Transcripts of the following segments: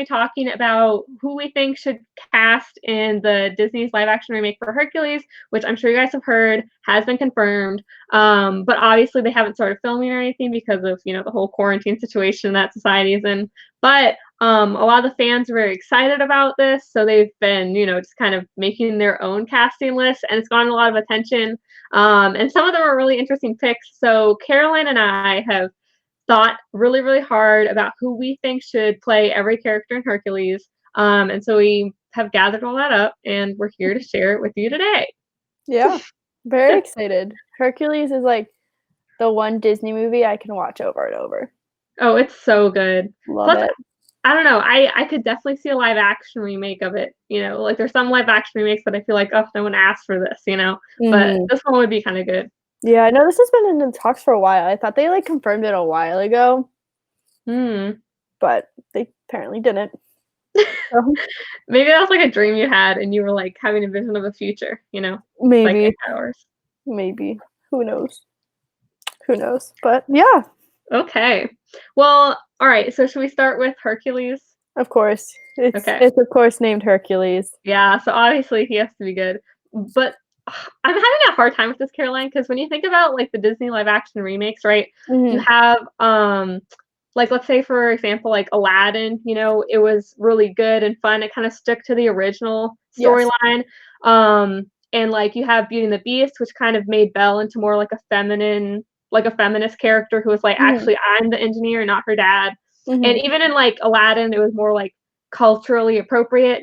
be talking about who we think should cast in the Disney's live action remake for Hercules, which I'm sure you guys have heard has been confirmed. But obviously they haven't started filming or anything because of, the whole quarantine situation that society is in. But a lot of the fans are very excited about this, so they've been, just kind of making their own casting list, and it's gotten a lot of attention. And some of them are really interesting picks. So Caroline and I have thought really, really hard about who we think should play every character in Hercules. And so we have gathered all that up, and we're here to share it with you today. Yeah, very excited. Hercules is like the one Disney movie I can watch over and over. Oh, it's so good. Love it. I don't know. I could definitely see a live action remake of it. Like there's some live action remakes that I feel like, oh, no one asked for this, But this one would be kind of good. Yeah, I know this has been in the talks for a while. I thought they confirmed it a while ago. But they apparently didn't. So. Maybe that was like a dream you had and you were like having a vision of a future, Maybe. Like ours. Maybe. Who knows? But yeah. Okay. Well, all right. So should we start with Hercules? Of course. It's of course named Hercules. Yeah, so obviously he has to be good. But I'm having a hard time with this, Caroline, because when you think about like the Disney live action remakes, right? You have like let's say for example like Aladdin, it was really good and fun. It kind of stuck to the original storyline. And like you have Beauty and the Beast, which kind of made Belle into more like a feminist character who was like, actually I'm the engineer, not her dad. And even in like Aladdin, it was more like culturally appropriate,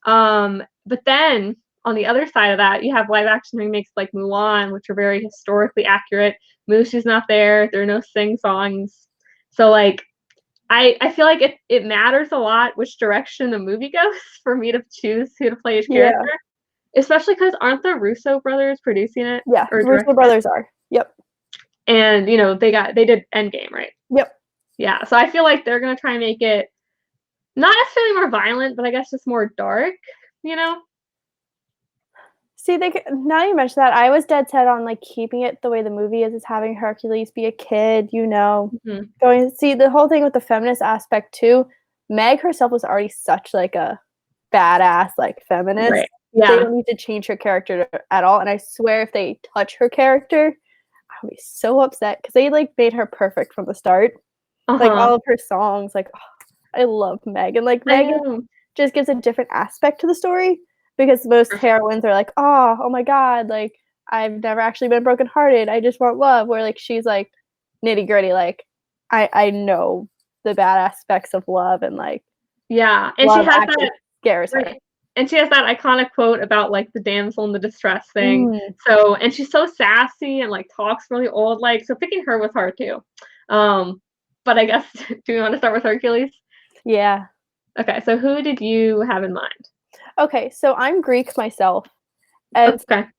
But then on the other side of that, you have live action remakes like Mulan, which are very historically accurate. Mushu's not there. There are no sing-songs. So like I feel like it matters a lot which direction the movie goes for me to choose who to play each character. Yeah. Especially because aren't the Russo brothers producing it? Yeah, Russo brothers are. Yep. And they did Endgame, right? Yep. Yeah, so I feel like they're gonna try and make it not necessarily more violent, but I guess just more dark, See, now you mention that, I was dead set on like keeping it the way the movie is having Hercules be a kid, going to see the whole thing with the feminist aspect too. Meg herself was already such like a badass like feminist. Right. Yeah. They don't need to change her character at all. And I swear if they touch her character, I'll be so upset because they like made her perfect from the start. Like all of her songs, like I love Meg, and like Megan just gives a different aspect to the story because most heroines are like, oh my god, like I've never actually been brokenhearted. I just want love. Where like she's like nitty gritty, like I know the bad aspects of love and like and she has that scares her. And she has that iconic quote about like the damsel in the distress thing. So and she's so sassy and like talks really old like, so picking her was hard too. But I guess do we want to start with Hercules? Yeah. Okay, so who did you have in mind? Okay, so I'm Greek myself. And fun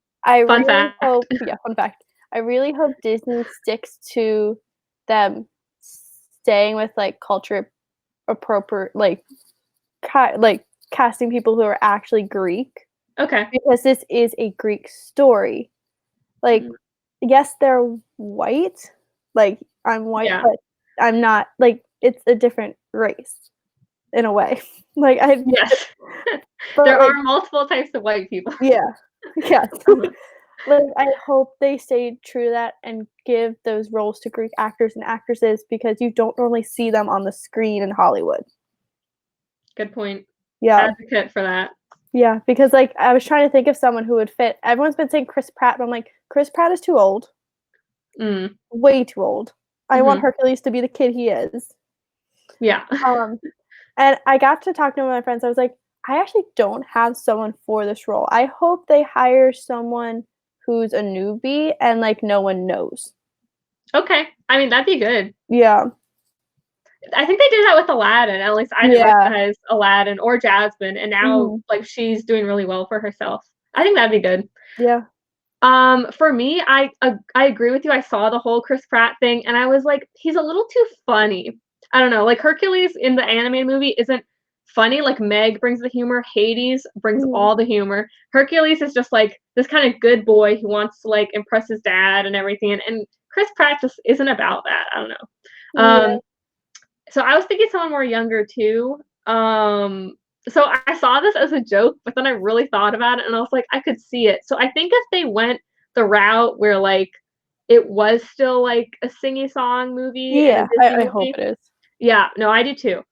fact. I really hope Disney sticks to them staying with like culture appropriate, like casting people who are actually Greek. Okay. Because this is a Greek story. Like, yes, they're white. Like, I'm white, but I'm not. Like, it's a different race in a way. Like, yes. There are multiple types of white people. Yeah. Like, I hope they stay true to that and give those roles to Greek actors and actresses because you don't normally see them on the screen in Hollywood. Good point. Yeah. Advocate for that. Yeah, because like I was trying to think of someone who would fit. Everyone's been saying Chris Pratt, but I'm like, Chris Pratt is too old. Way too old. I want Hercules to be the kid he is. Yeah. And I got to talk to one of my friends. I was like, I actually don't have someone for this role. I hope they hire someone who's a newbie and like no one knows. Okay. I mean, that'd be good. Yeah. I think they did that with Aladdin. At least I didn't recognize Aladdin or Jasmine, and now like she's doing really well for herself. I think that'd be good. Yeah. For me, I agree with you. I saw the whole Chris Pratt thing, and I was like, he's a little too funny. I don't know. Like Hercules in the animated movie isn't funny. Like Meg brings the humor. Hades brings all the humor. Hercules is just like this kind of good boy who wants to like impress his dad and everything. And Chris Pratt just isn't about that. I don't know. So I was thinking someone more younger too. So I saw this as a joke, but then I really thought about it and I was like, I could see it. So I think if they went the route where like it was still like a singy song movie and a Yeah, Disney I hope movie. it is. Yeah, no, I do too.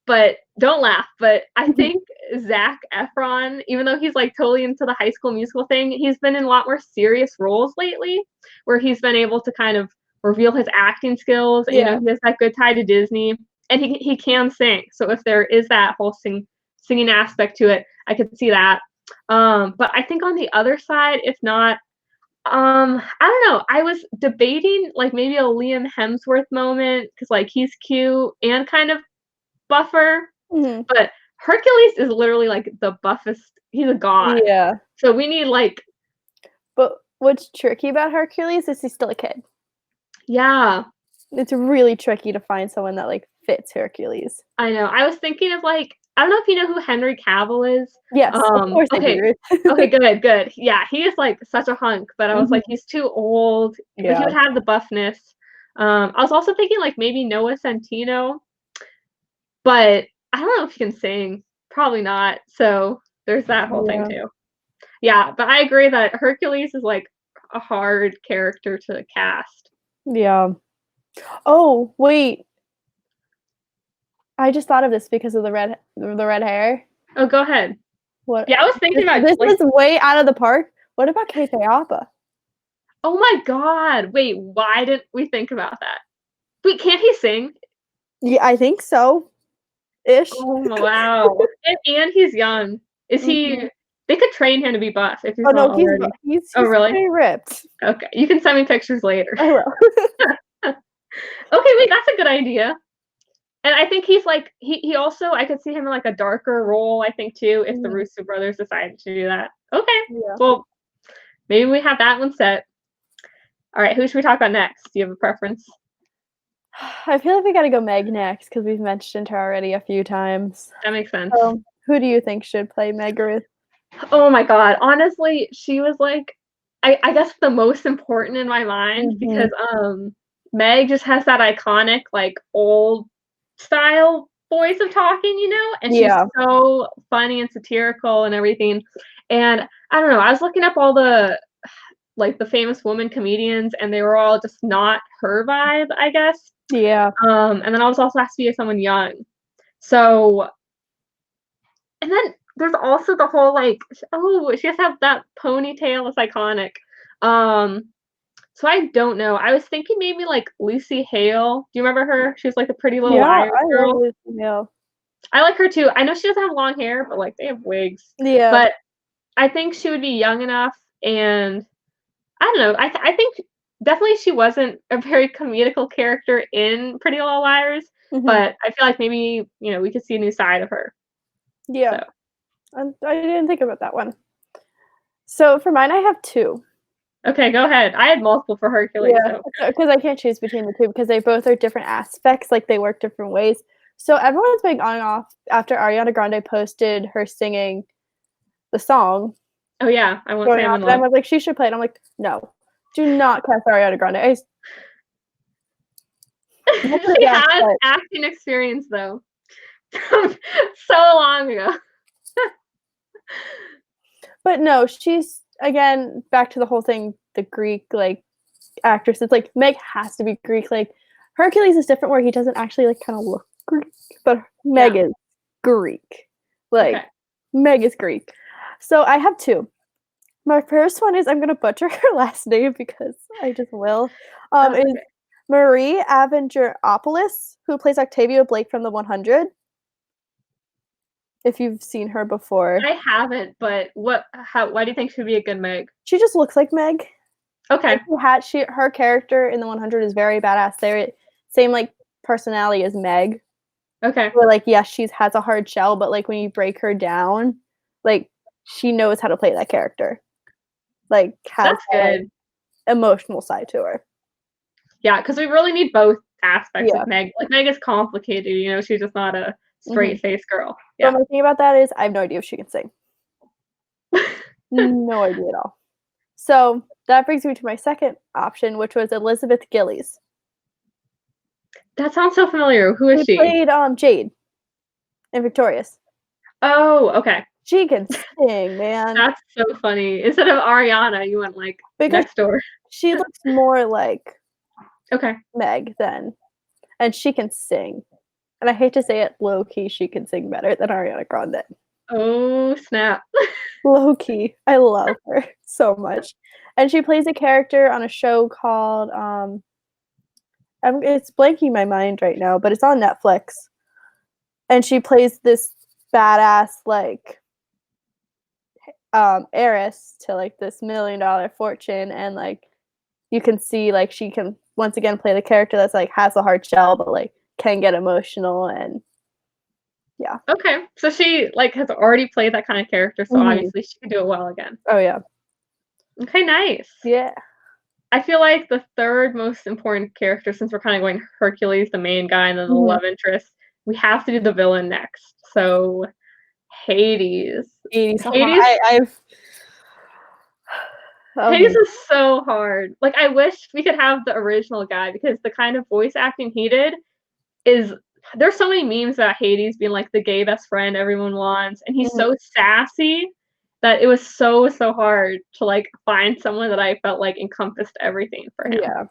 But don't laugh. But I think Zac Efron, even though he's like totally into the High School Musical thing, he's been in a lot more serious roles lately, where he's been able to kind of reveal his acting skills. And, Yeah. he has that good tie to Disney, and he can sing. So if there is that whole singing aspect to it, I could see that. But I think on the other side, if not, I don't know. I was debating like maybe a Liam Hemsworth moment because like he's cute and kind of buffer, Mhm. but Hercules is literally like the buffest. He's a god. Yeah. So we need like, But what's tricky about Hercules is he's still a kid. yeah, It's really tricky to find someone that, like, fits Hercules. I know. I was thinking of like, I don't know if you know who Henry Cavill is. Yes, of course I Okay. do. Okay, good, good. Yeah, he is like such a hunk, but I was like, Mhm. he's too old, but he Yeah. would have the buffness. I was also thinking like maybe Noah Centino, but I don't know if he can sing. Probably not. So there's that whole thing Yeah. too. Yeah, but I agree that Hercules is like a hard character to cast. Yeah. Oh, wait. I just thought of this because of the red hair. Oh, go ahead. What Yeah, I was thinking about this like, is way out of the park. What about Kate Appa? oh my god, wait, why didn't we think about that? Wait, can't he sing? Yeah, I think so, ish. Oh wow. And he's young. Is he? Mhm. They could train him to be buff if Oh, he's no, not he's already. he's Oh he's really? pretty ripped. Okay, you can send me pictures later. I will. Okay, wait, that's a good idea. And I think he's like he also I could see him in like a darker role, I think too, if the Mhm. Russo brothers decided to do that. Okay. Yeah. Well, maybe we have that one set. All right, who should we talk about next? Do you have a preference? I feel like we gotta go Meg next because 'cause we've mentioned her already a few times. That makes sense. Who do you think should play Megara? Oh my god, honestly, she was like I guess the most important in my mind Mhm. because Meg just has that iconic like old style voice of talking, and she's Yeah. so funny and satirical and everything. And I don't know, I was looking up all the like the famous woman comedians and they were all just not her vibe, I guess. Yeah. And then I was also asked to be someone young. So and then there's also the whole, like, oh, she has to have that ponytail, it's iconic. Um, so I don't know. I was thinking maybe, like, Lucy Hale. Do you remember her? She was, like, the Pretty Little Yeah, Liars I love girl. Lucy Hale. I like her too. I know she doesn't have long hair, but, like, they have wigs. Yeah. But I think she would be young enough, and I don't know, I think definitely she wasn't a very comedical character in Pretty Little Liars, Mhm. but I feel like maybe, we could see a new side of her. Yeah. So, I didn't think about that one. So for mine, I have 2. okay, go ahead. I had multiple for Hercules, Yeah, so because I can't choose between the 2 because they both are different aspects, like, they work different ways. So everyone's been on and off after Ariana Grande posted her singing the song oh, yeah, I won't say going I'm off, in and love. everyone's like, "She should play it." I'm like, "No, do not cast Ariana Grande." Not that She I guess, has but acting experience, though, from so long ago. no, she's again, back to the whole thing, the Greek, like, actress. It's like, Meg has to be Greek, like, Hercules is different where he doesn't actually, like, kinda look Greek, but Meg Yeah, is Greek. okay. Like, Meg is Greek. So I have 2. My first one is I'm gonna butcher her last name because I just will, That's is okay. Marie Avengeropoulos, who plays Octavia Blake from The 100, if you've seen her before. I haven't, but why do you think she'd be a good Meg? She just looks like Meg. Okay, Like, her character in The 100 is very badass. They're same, like, personality as Meg, okay. where, like, yes, she has a hard shell, but, like, when you break her down, like, she knows how to play that character. Like, has That's that good. emotional side to her. Yeah, because we really need both aspects Yeah. of Meg. Like, Meg is complicated, she's just not a Mhm. straight-faced girl. But Yeah. my thing about that is I have no idea if she can sing. No idea at all. So, that brings me to my second option, which was Elizabeth Gillies, That sounds so familiar. Who is who she? played, Jade. and Victorious. Oh, okay. She can sing, man. That's so funny. Instead of Ariana, you went, like, Because next door. she looks more like Okay. Meg then, and she can sing. And I hate to say it, low key, she can sing better than Ariana Grande. Oh, snap. Low key, I love her so much, and she plays a character on a show called it's blanking my mind right now, but it's on Netflix, and she plays this badass like heiress to like this $1 million fortune, and like you can see like she can once again play the character that's like has a hard shell but like can get emotional and yeah. Okay. So she, like, has already played that kind of character, so obviously she can do it well again. Oh yeah. Okay, nice. Yeah. I feel like the third most important character, since we're kind of going Hercules, the main guy, and then the love interest, we have to do the villain next. So Hades. 80s. Hades Hades is so hard. Like, I wish we could have the original guy because the kind of voice acting he did is there's so many memes about Hades being like the gay best friend everyone wants, and he's so sassy that it was so hard to like find someone that I felt like encompassed everything for him. Yeah.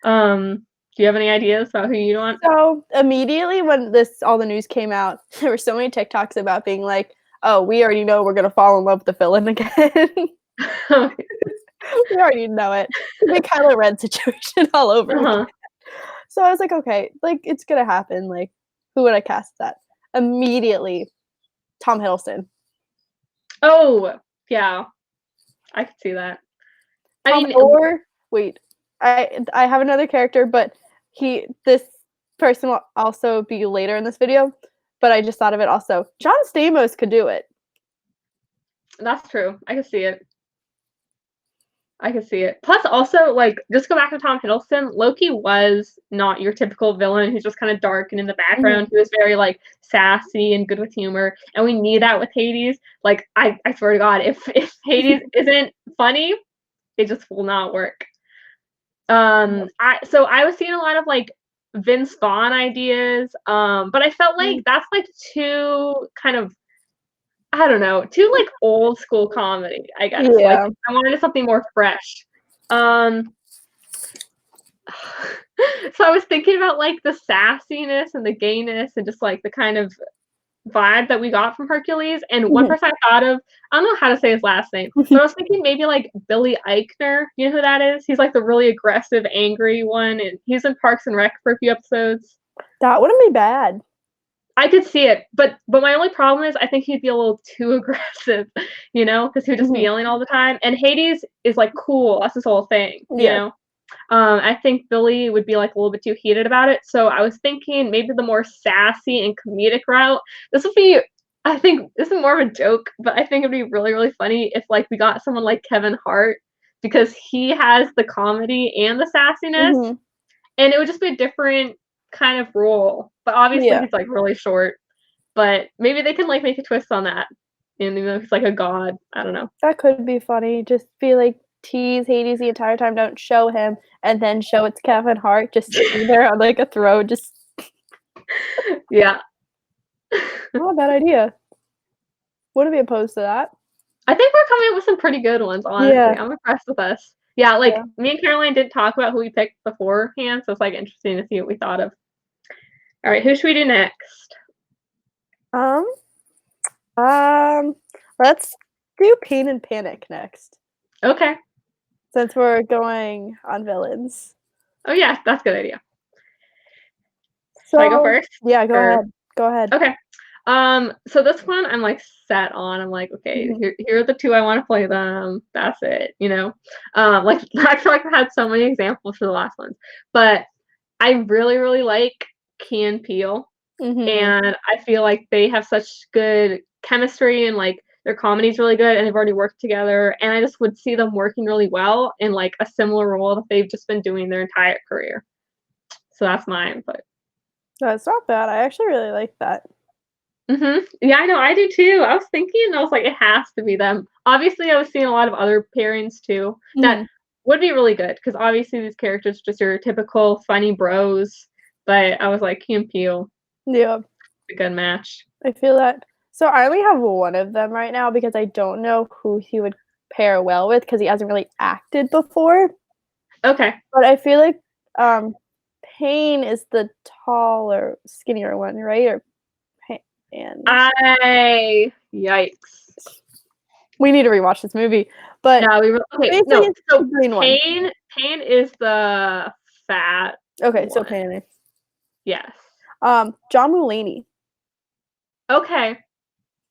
Do you have any ideas about who you want? So immediately when all the news came out, there were so many TikToks about being like, "Oh, we already know we're gonna fall in love with the villain again." We already know it. The big Kylo Ren situation all over again. So I was like, okay, like it's gonna happen. Like, who would I cast that? Immediately, Tom Hiddleston. Oh, yeah. I could see that. Wait, I have another character, but this person will also be later in this video. But I just thought of it also. John Stamos could do it. That's true. I could see it. Plus, also, like, just go back to Tom Hiddleston. Loki was not your typical villain who's just kind of dark and in the background. He was very, like, sassy and good with humor, and we need that with Hades. Like, I swear to God, if Hades isn't funny, it just will not work. I was seeing a lot of, like, Vince Vaughn ideas, but I felt like that's, like, too kind of I don't know, too, like, old school comedy, I guess. Yeah. Like, I wanted something more fresh. So I was thinking about, like, the sassiness and the gayness and just, like, the kind of vibe that we got from Hercules, and one person I thought of, I don't know how to say his last name, but I was thinking maybe, like, Billy Eichner. You know who that is? He's, like, the really aggressive, angry one, and he's in Parks and Rec for a few episodes. That wouldn't be bad. I could see it, but my only problem is I think he'd be a little too aggressive, you know, because he would just be yelling all the time. And Hades is like cool. That's his whole thing, you know. I think Billy would be like a little bit too heated about it. So I was thinking maybe the more sassy and comedic route. I think this is more of a joke, but I think it'd be really funny if like we got someone like Kevin Hart because he has the comedy and the sassiness, and it would just be a different kind of role, but obviously he's like really short, but maybe they can like make a twist on that and you know he's like a god. I don't know, that could be funny. Just be like tease Hades the entire time, don't show him, and then show it's Kevin Hart just sitting there on like a throne just yeah. Not a bad idea. Wouldn't be opposed to that. I think we're coming up with some pretty good ones, honestly. I'm impressed with us. Yeah, like me and Caroline didn't talk about who we picked beforehand, so it's like interesting to see what we thought of. All right, who should we do next? Let's do Pain and Panic next. Okay. Since we're going on villains. Oh yeah, that's a good idea. So, should I go first? Yeah, go ahead. Okay. So this one I'm like set on. I'm like, okay, here are the two I want to play them. That's it, you know. Like I feel like I had so many examples for the last ones, but I really like Key and Peele, and I feel like they have such good chemistry and like their comedy's really good, and they've already worked together, and I just would see them working really well in like a similar role that they've just been doing their entire career. So that's my input. That's not bad. I actually really like that. Yeah, I know. I do too. I was thinking, and I was like, it has to be them. Obviously, I was seeing a lot of other pairings too that would be really good because obviously these characters just are typical funny bros. But I was like, Key and Peele. Yeah, a good match. I feel that. So I only have one of them right now because I don't know who he would pair well with because he hasn't really acted before. Okay. But I feel like Payne is the taller, skinnier one, right? Or Yikes. We need to rewatch this movie. But no, okay, no. So Payne is the fat. Okay, one. so Payne. Yes. John Mulaney. Okay.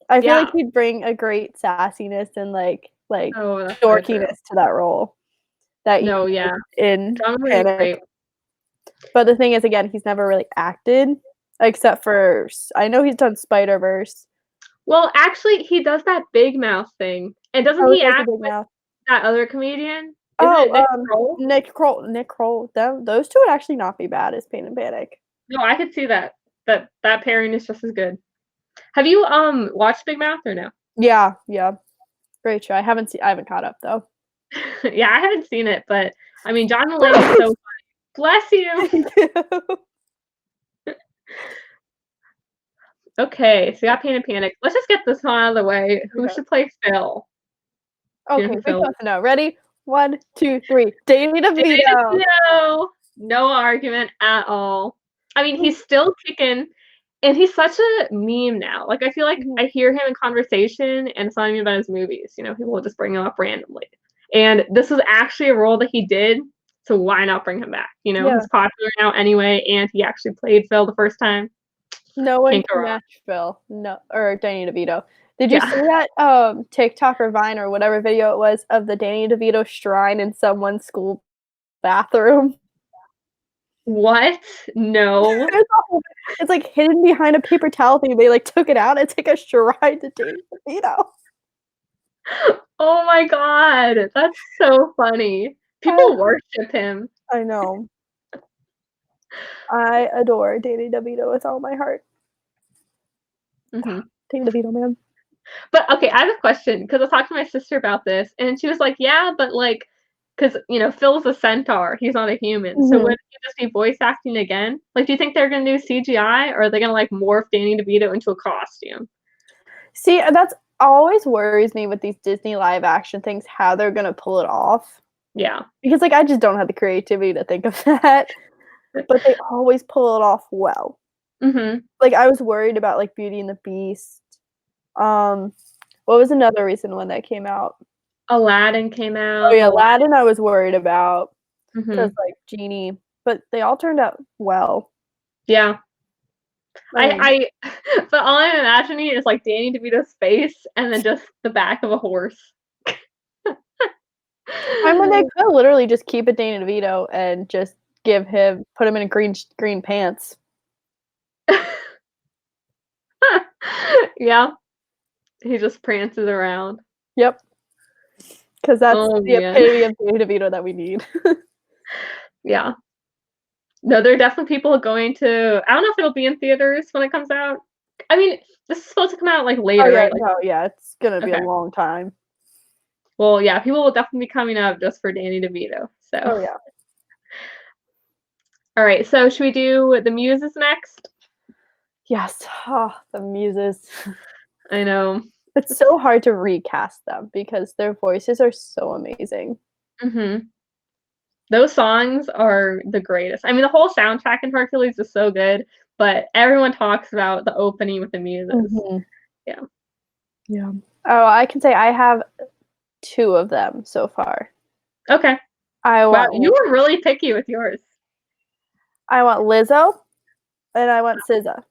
I feel like he'd bring a great sassiness and like dorkiness to that role. In John Panic. Great. But the thing is, again, he's never really acted, except for I know he's done Spider-Verse. Well, actually, he does that Big Mouth thing, and doesn't he act with that other comedian? Nick Kroll. Nick Kroll. Those two would actually not be bad as Pain and Panic. No, I could see that. That pairing is just as good. Have you watched Big Mouth or no? Yeah. Great show. I haven't caught up though. Yeah, I haven't seen it, but I mean, John Mulaney is so funny. Bless you. Okay, so you got Pain and Panic. Let's just get this one out of the way. Who should play Phil? Okay, we both know. Ready? 1, 2, 3. Danny DeVito. No argument at all. I mean, he's still kicking, and he's such a meme now. Like, I feel like I hear him in conversation, and it's not even about his movies. You know, people will just bring him up randomly. And this was actually a role that he did, so why not bring him back? You know, he's popular now anyway, and he actually played Phil the first time. No one can match Phil. No, or Danny DeVito. Did you see that TikTok or Vine or whatever video it was of the Danny DeVito shrine in someone's school bathroom? What? No. It's like hidden behind a paper towel thing. They like took it out. It's like a shrine to Danny DeVito. Oh my god, that's so funny. People worship him. I know. I adore Danny DeVito with all my heart. Danny DeVito, man. But okay, I have a question because I talked to my sister about this, and she was like, "Yeah, but like, because you know, Phil's a centaur; he's not a human. So would he just be voice acting again? Like, do you think they're gonna do CGI, or are they gonna like morph Danny DeVito into a costume?" See, that's always worries me with these Disney live action things, how they're gonna pull it off. Yeah, because like I just don't have the creativity to think of that. But they always pull it off well. Like I was worried about like Beauty and the Beast. What was another recent one that came out? Aladdin came out. Oh yeah, Aladdin I was worried about because like Genie, but they all turned out well. Yeah. I but all I'm imagining is like Danny DeVito's face and then just the back of a horse. I mean, they could literally just keep it Danny DeVito and just put him in green pants. Yeah. He just prances around. Yep. Because that's the epitome of Danny DeVito that we need. Yeah. No, there are definitely people going to. I don't know if it'll be in theaters when it comes out. I mean, this is supposed to come out like later, right? Like, it's gonna be a long time. Well, yeah, people will definitely be coming up just for Danny DeVito. So. Oh yeah. All right, so should we do the Muses next? Yes. The Muses. I know. It's so hard to recast them because their voices are so amazing. Those songs are the greatest. I mean, the whole soundtrack in Hercules is so good, but everyone talks about the opening with the Muses. Yeah. Oh, I can say I have 2 of them so far. Okay. Wow, you were really picky with yours. I want Lizzo, and I want SZA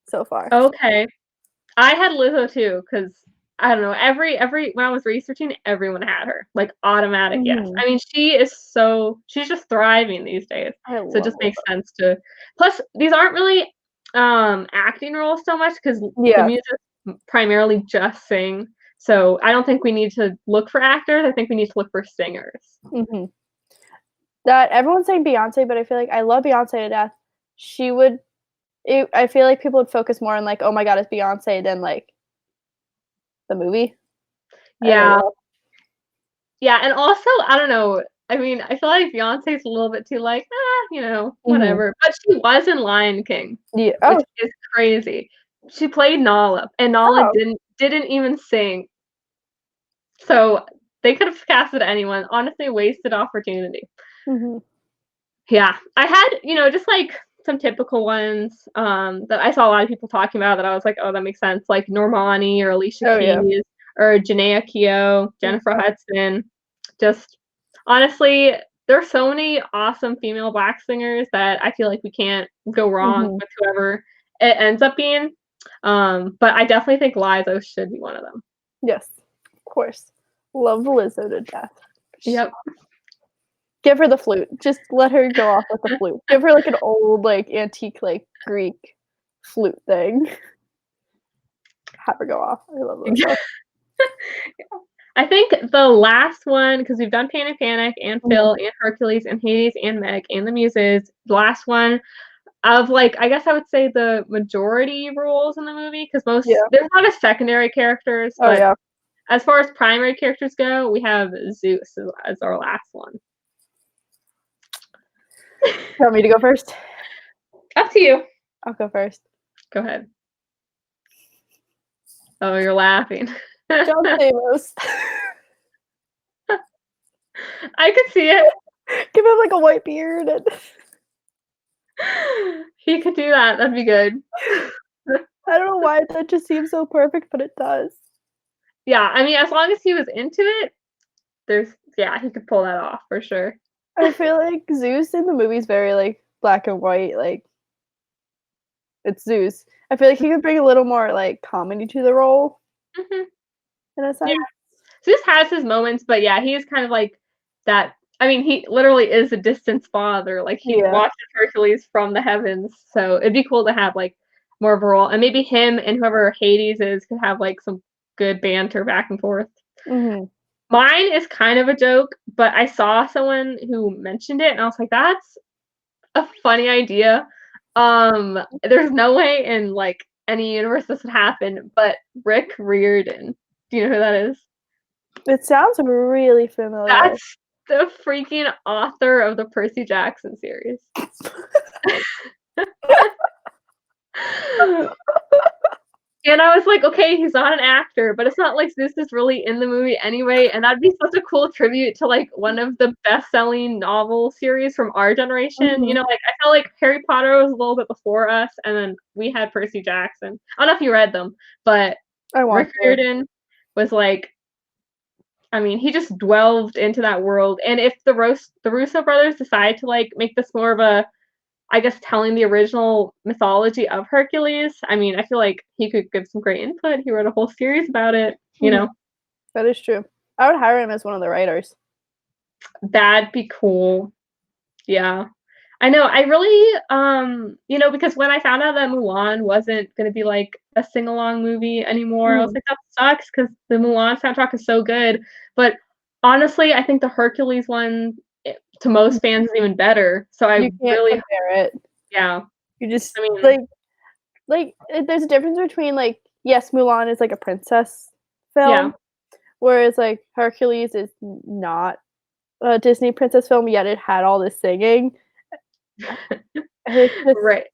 so far. Okay. I had Lizzo too, because I don't know, every when I was researching, everyone had her. Like automatic yes. I mean, she's just thriving these days. So it just makes sense to plus these aren't really acting roles so much because the music primarily just sing. So I don't think we need to look for actors. I think we need to look for singers. That everyone's saying Beyonce, but I feel like I love Beyonce to death. I feel like people would focus more on like, oh my god, it's Beyonce than like the movie. Yeah. Yeah, and also, I don't know. I mean, I feel like Beyonce's a little bit too like, you know, whatever. But she was in Lion King. Yeah. Which is crazy. She played Nala, and Nala Oh. didn't even sing. So, they could have casted anyone, honestly, wasted opportunity. Mhm. Yeah, I had, just, like, some typical ones, that I saw a lot of people talking about that I was like, "Oh, that makes sense," like Normani or Alicia Oh, yeah. Keys or Janae Keough, Jennifer Yeah. Hudson. Just honestly, there's so many awesome female Black singers that I feel like we can't go wrong Mhm. with whoever it ends up being, but I definitely think Liza should be one of them. Yes, of course. Love Lizzo to death. Yep. Give her the flute. Just let her go off with the flute. Give her, like, an old, like, antique, like, Greek flute thing. Have her go off. I love Lizzo. I think the last one, because we've done Panic and Mhm. Phil and Hercules and Hades and Meg and the Muses, the last one of, like, I guess I would say the majority roles in the movie, because Yeah. there's a lot of secondary characters, Oh, but yeah. as far as primary characters go, we have Zeus as our last one. You want me to go first? Up to you. I'll go first. Go ahead. Oh, you're laughing. John Stamos. I could see it. Give him, like, a white beard and He could do that, that'd be good. I don't know why that just seems so perfect, but it does. Yeah, I mean, as long as he was into it, yeah, he could pull that off for sure. I feel like Zeus in the movie's very, like, black and white, like, it's Zeus. I feel like he could bring a little more, like, comedy to the role Mhm. in a Yeah, sense. Zeus has his moments, but yeah, he is kind of like that. I mean, he literally is a distant father, like, he Yeah. watches Hercules from the heavens, so it'd be cool to have, like, more of a role, and maybe him and whoever Hades is could have, like, some good banter back and forth. Mhm. Mine is kind of a joke, but I saw someone who mentioned it, and I was like, "That's a funny idea." There's no way in, like, any universe this would happen, but Rick Riordan. Do you know who that is? It sounds really familiar. That's the freaking author of the Percy Jackson series. And I was like, "Okay, he's not an actor, but it's not like this is really in the movie anyway," and that'd be such a cool tribute to, like, one of the best-selling novel series from our generation, Mhm. like, I felt like Harry Potter was a little bit before us, and then we had Percy Jackson. I don't know if you read them, but I want Rick to. Riordan was, like, I mean, he just delved into that world, and if the Russo brothers decide to, like, make this more of a, I guess, telling the original mythology of Hercules, I mean, I feel like he could give some great input. He wrote a whole series about it, you Mhm. know? That is true. I would hire him as one of the writers. That'd be cool. Yeah. I know, I really, because when I found out that Mulan wasn't gonna be, like, a sing-along movie anymore, I was Mhm. like, "That sucks," because the Mulan soundtrack is so good, but honestly, I think the Hercules one, to most Mhm. fans is even better, so I You can't really compare it. yeah. You just I mean there's a difference between, like, yes, Mulan is, like, a princess yeah. film, whereas, like, Hercules is not a Disney princess film, yet it had all this singing, and it's just Right.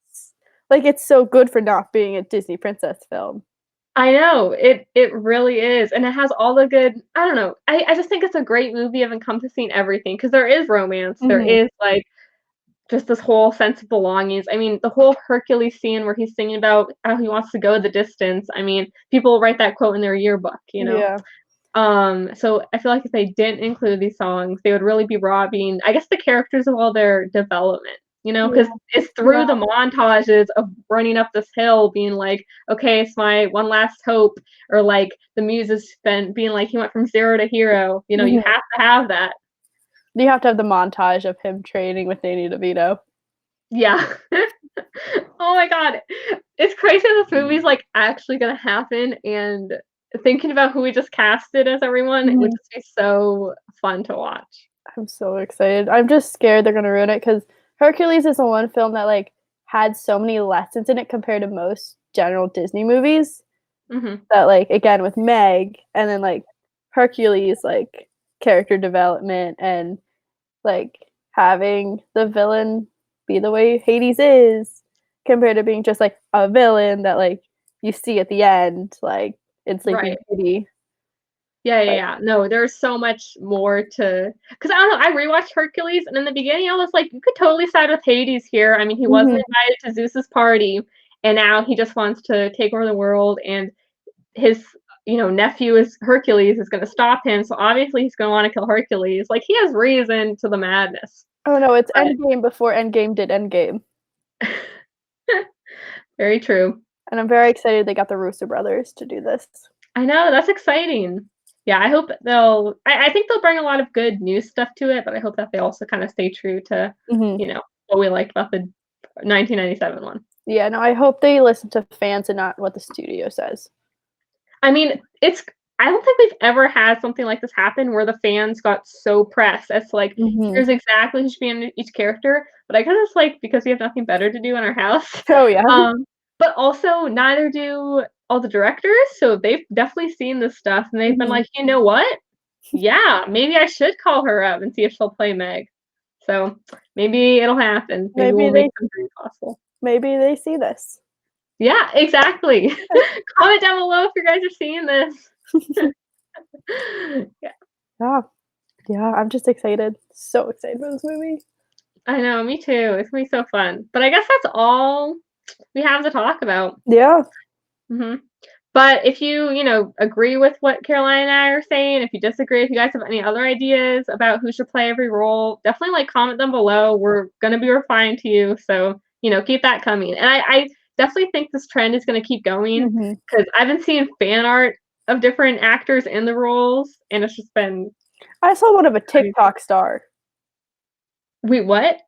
like, it's so good for not being a Disney princess film. I know, it really is, and it has all the good I don't know, I just think it's a great movie of encompassing everything because there is romance, there Mhm. is, like, just this whole sense of belongings. I mean, the whole Hercules scene where he's singing about how he wants to go the distance, I mean, people write that quote in their yearbook, you know? Yeah. So I feel like if they didn't include these songs, they would really be robbing, I guess, the characters of all their development, Yeah. because it's through the Yeah. montages of running up this hill being like, "Okay, it's my one last hope," or, like, the muses spent being like, "He went from 0 to hero," you Mhm. have to have that. You have to have the montage of him training with Danny DeVito. Yeah. Oh my god. It's crazy this movie's, like, actually gonna happen, and thinking about who we just casted as everyone, it would Mhm. just be so fun to watch. I'm so excited. I'm just scared they're gonna ruin it because Hercules is the one film that, like, had so many lessons in it compared to most general Disney movies Mhm. that, like, again, with Meg and then, like, Hercules, like, character development and, like, having the villain be the way Hades is compared to being just, like, a villain that, like, you see at the end, like in Sleeping Beauty. Yeah. No, there's so much more to, because I don't know, I rewatched Hercules, and in the beginning I was like, you could totally side with Hades here. I mean, he wasn't invited to Zeus's party, and now he just wants to take over the world, and his nephew is Hercules is gonna stop him, so obviously he's gonna want to kill Hercules. Like, he has reason to the madness. Oh no, it's Endgame before Endgame did Endgame. Very true. And I'm very excited they got the Russo brothers to do this. I know, that's exciting. Yeah, I hope I think they'll bring a lot of good new stuff to it, but I hope that they also kind of stay true to, what we liked about the 1997 one. Yeah, no, I hope they listen to fans and not what the studio says. I mean, I don't think we've ever had something like this happen where the fans got so pressed as to, like, here's exactly who should be in each character, but I guess it's, like, because we have nothing better to do in our house. Oh, yeah. But also neither do all the directors, so they've definitely seen this stuff, and they've been like, "You know what? Yeah, maybe I should call her up and see if she'll play Meg." So, maybe it'll happen. Maybe we'll make some dreams possible. Maybe they see this. Yeah, exactly. Comment down below if you guys are seeing this. Yeah. Yeah, I'm just excited. So excited for this movie. I know, me too. It's gonna be so fun. But I guess that's all we have to talk about. Yeah. But if you agree with what Caroline and I are saying, if you disagree, if you guys have any other ideas about who should play every role, definitely comment them below. We're gonna be replying to you, so keep that coming. And I definitely think this trend is gonna keep going, because I've been seeing fan art of different actors in the roles, and it's just been. I saw one of a TikTok star. Wait, what?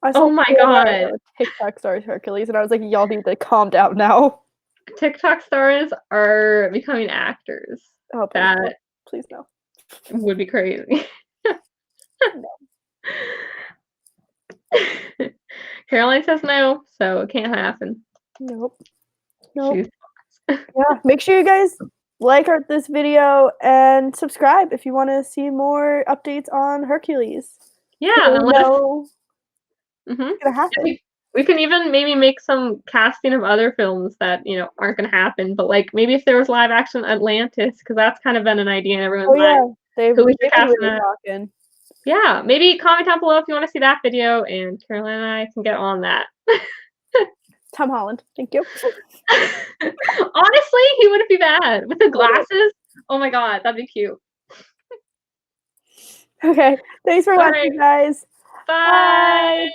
Oh my god! TikTok stars Hercules, and I was like, y'all need to calm down now. TikTok stars are becoming actors. Oh, please no. Would be crazy. Caroline says no, so it can't happen. Nope. Yeah, make sure you guys like this video and subscribe if you want to see more updates on Hercules. Yeah, It's gonna happen. We can even maybe make some casting of other films that aren't gonna happen, but like maybe if there was live action Atlantis, because that's kind of been an idea in everyone's mind. They've who we should cast really talking. Yeah, maybe comment down below if you want to see that video, and Caroline and I can get on that. Tom Holland, thank you. Honestly, he wouldn't be bad with the glasses. Oh my god, that'd be cute. Okay, thanks for watching, guys. Bye.